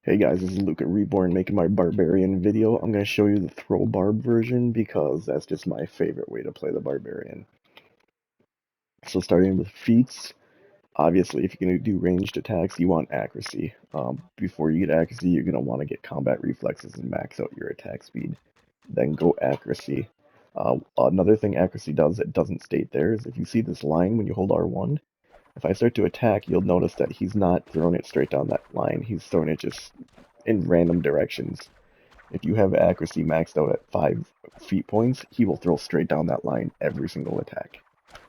Hey guys, this is Luca Reborn making my Barbarian video. I'm going to show you the throw barb version because that's just my favorite way to play the Barbarian. So starting with feats, obviously if you're going to do ranged attacks, you want accuracy. Before you get accuracy, you're going to want to get combat reflexes and max out your attack speed. Then go accuracy. Another thing accuracy does that doesn't state there is if you see this line when you hold R1, if I start to attack, you'll notice that he's not throwing it straight down that line. He's throwing it just in random directions. If you have accuracy maxed out at 5 feet points, he will throw straight down that line every single attack.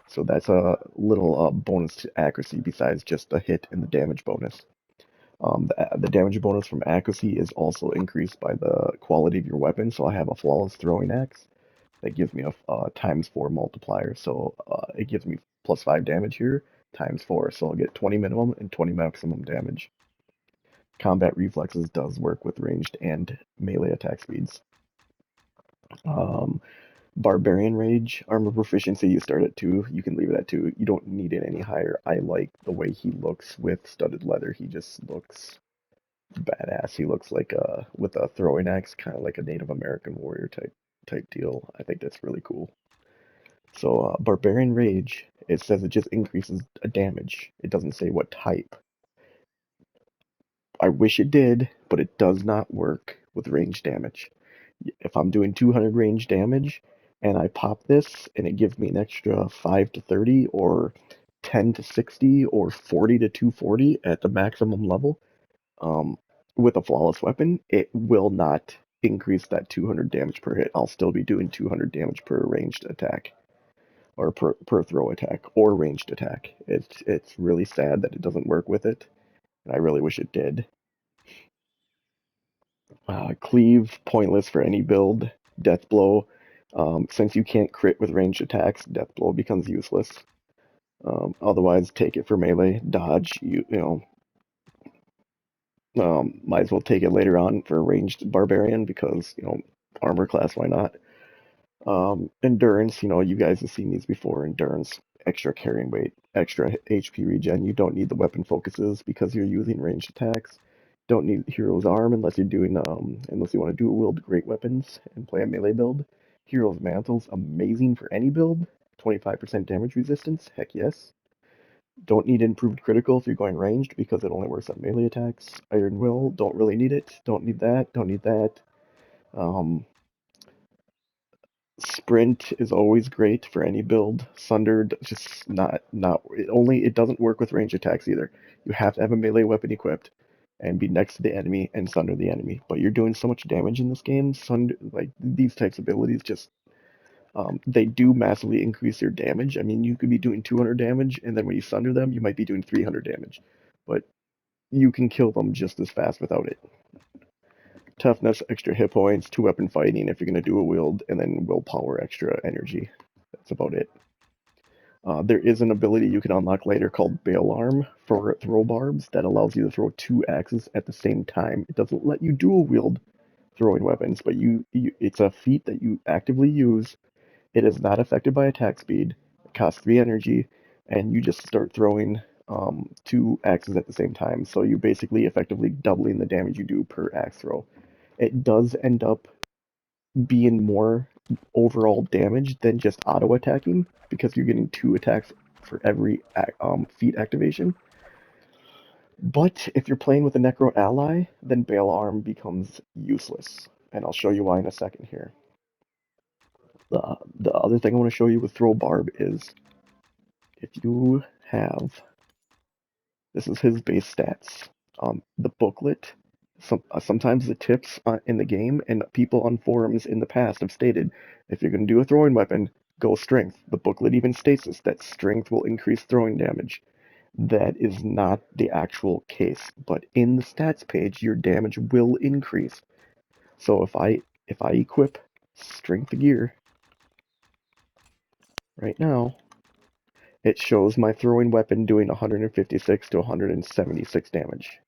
So that's a little bonus to accuracy besides just the hit and the damage bonus. The damage bonus from accuracy is also increased by the quality of your weapon. So I have a flawless throwing axe that gives me a ×4 multiplier. So it gives me +5 damage here ×4. So I'll get 20 minimum and 20 maximum damage. Combat reflexes does work with ranged and melee attack speeds. Um, Barbarian Rage, armor proficiency, you start at 2. You can leave it at 2. You don't need it any higher. I like the way he looks with studded leather. He just looks badass. He looks like with a throwing axe, kind of like a Native American warrior type deal. I think that's really cool. So Barbarian Rage, it says it just increases a damage. It doesn't say what type. I wish it did, but it does not work with range damage. If I'm doing 200 range damage and I pop this and it gives me an extra 5 to 30 or 10 to 60 or 40 to 240 at the maximum level, um, with a flawless weapon, it will not increase that 200 damage per hit. I'll still be doing 200 damage per ranged attack or per throw attack or ranged attack. It's really sad that it doesn't work with it, and I really wish it did. Cleave, pointless for any build. Death Blow, since you can't crit with ranged attacks, Death Blow becomes useless. Otherwise, take it for melee. Dodge, might as well take it later on for ranged Barbarian because, armor class, why not? Endurance, you guys have seen these before. Endurance, extra carrying weight, extra HP regen. You don't need the weapon focuses because you're using ranged attacks. Don't need Hero's Arm unless you're doing unless you want to dual wield great weapons and play a melee build. Hero's Mantle's amazing for any build. 25% damage resistance, heck yes. Don't need improved critical if you're going ranged because it only works on melee attacks. Iron Will, don't really need it. Don't need that. Don't need that. Um, Sprint is always great for any build. Sundered, just not it doesn't work with range attacks either. You have to have a melee weapon equipped and be next to the enemy and sunder the enemy. But you're doing so much damage in this game. Sunder, like these types of abilities just they do massively increase your damage. I mean, you could be doing 200 damage and then when you sunder them, you might be doing 300 damage. But you can kill them just as fast without it. Toughness, extra hit points, two weapon fighting if you're going to do a wield, and then willpower, extra energy. That's about it. There is an ability you can unlock later called Bail Arm for throw barbs that allows you to throw two axes at the same time. It doesn't let you dual wield throwing weapons, but it's a feat that you actively use. It is not affected by attack speed. It costs 3 energy, and you just start throwing two axes at the same time. So you're basically effectively doubling the damage you do per axe throw. It does end up being more overall damage than just auto attacking because you're getting 2 attacks for every feat activation. But if you're playing with a Necro ally, then Bail Arm becomes useless. And I'll show you why in a second here. The other thing I want to show you with Throw Barb is if you have, this is his base stats. The booklet, sometimes the tips in the game, and people on forums in the past have stated, if you're going to do a throwing weapon, go strength. The booklet even states this, that strength will increase throwing damage. That is not the actual case, but in the stats page, your damage will increase. So if I equip strength gear right now, it shows my throwing weapon doing 156 to 176 damage.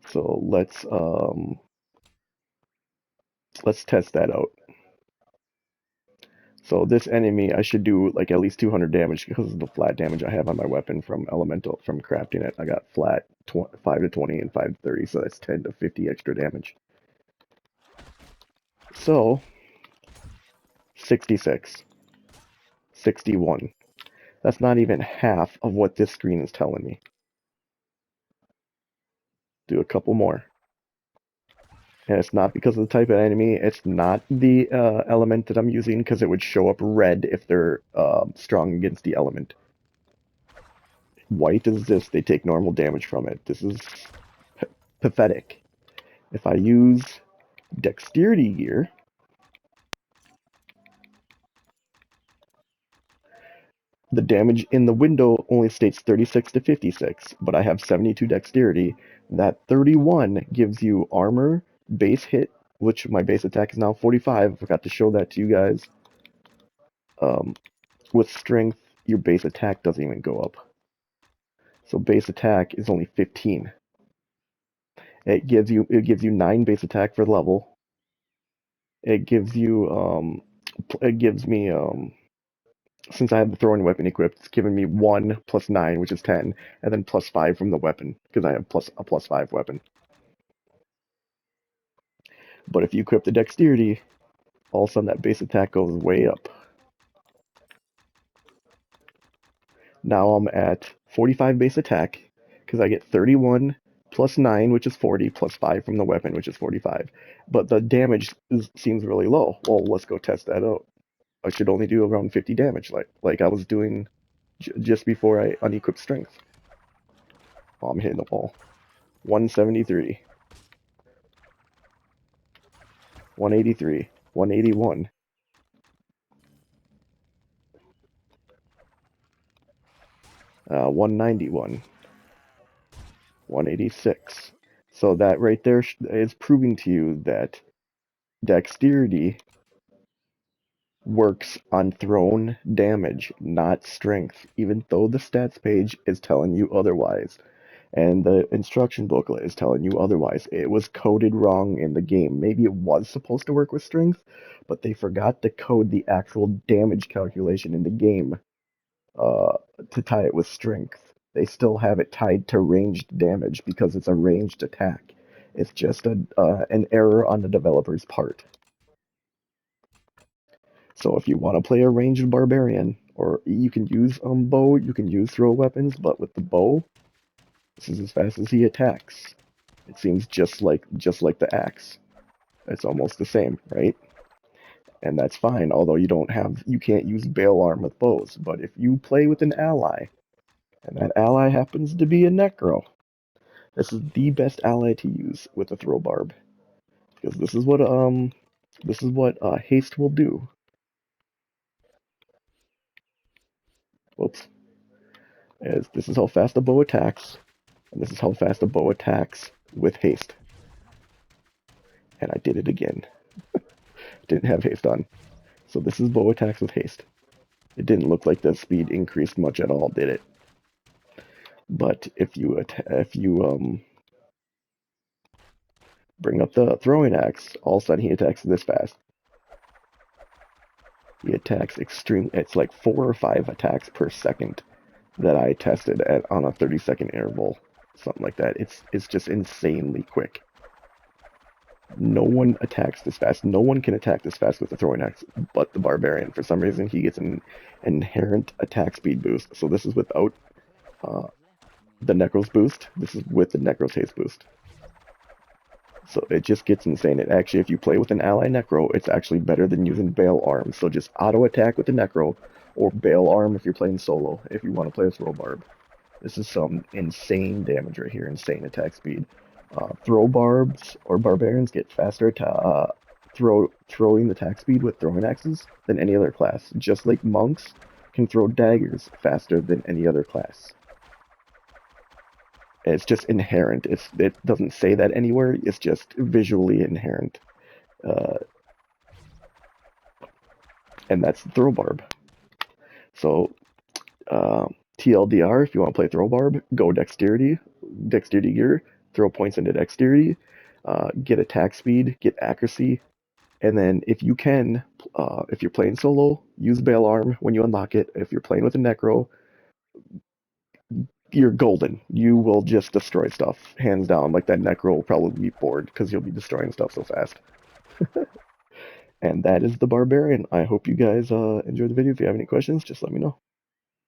So let's test that out. So this enemy, I should do like at least 200 damage because of the flat damage I have on my weapon from elemental from crafting it. I got flat 5 to 20 and 5 to 30, so that's 10 to 50 extra damage. So 66, 61. That's not even half of what this screen is telling me. Do a couple more. And it's not because of the type of enemy. It's not the element that I'm using because it would show up red if they're strong against the element. White is this. They take normal damage from it. This is pathetic. If I use dexterity gear, the damage in the window only states 36 to 56, but I have 72 dexterity. That 31 gives you armor, base hit, which my base attack is now 45. I forgot to show that to you guys. With strength, your base attack doesn't even go up. So base attack is only 15. It gives you 9 base attack for the level. It gives you it gives me since I have the throwing weapon equipped, it's giving me 1 plus 9, which is 10, and then plus 5 from the weapon, because I have a plus 5 weapon. But if you equip the dexterity, all of a sudden that base attack goes way up. Now I'm at 45 base attack, because I get 31 plus 9, which is 40, plus 5 from the weapon, which is 45. But the damage seems really low. Well, let's go test that out. I should only do around 50 damage, like I was doing just before I unequipped strength. Oh, I'm hitting the wall. 173. 183, 181, 191, 186. So that right there is proving to you that dexterity works on thrown damage, not strength, even though the stats page is telling you otherwise. And the instruction booklet is telling you otherwise. It was coded wrong in the game. Maybe it was supposed to work with strength, but they forgot to code the actual damage calculation in the game uh, to tie it with strength. They still have it tied to ranged damage because it's a ranged attack. It's just an error on the developer's part. So if you want to play a ranged barbarian, or you can use bow, you can use throw weapons, but with the bow, this is as fast as he attacks. It seems just like the axe. It's almost the same, right? And that's fine. Although you can't use bale arm with bows. But if you play with an ally, and that ally happens to be a necro, this is the best ally to use with a throw barb because this is what haste will do. Whoops. This is how fast a bow attacks, and this is how fast a bow attacks with haste. And I did it again. Didn't have haste on. So this is bow attacks with haste. It didn't look like the speed increased much at all, did it? But if you bring up the throwing axe, all of a sudden he attacks this fast. He attacks extreme. It's like 4 or 5 attacks per second that I tested on a 30-second interval, something like that. It's just insanely quick. No one attacks this fast. No one can attack this fast with the throwing axe, but the barbarian. For some reason, he gets an inherent attack speed boost. So this is without uh, the Necros boost. This is with the Necros haste boost. So it just gets insane. It actually, if you play with an ally Necro, it's actually better than using Bale Arm. So just auto attack with the Necro, or Bale Arm if you're playing solo, if you want to play with Throw Barb. This is some insane damage right here, insane attack speed. Throw Barbs or Barbarians get faster throwing attack speed with throwing axes than any other class, just like monks can throw daggers faster than any other class. It's just inherent. It doesn't say that anywhere. It's just visually inherent, uh, and that's throw barb. So TLDR, if you want to play throw barb, go dexterity gear, throw points into dexterity, get attack speed, get accuracy, And then if you're playing solo, use Bail Arm when you unlock it. If you're playing with a Necro, you're golden. You will just destroy stuff, hands down. Like that Necro will probably be bored because you'll be destroying stuff so fast. And that is the Barbarian. I hope you guys enjoyed the video. If you have any questions, just let me know.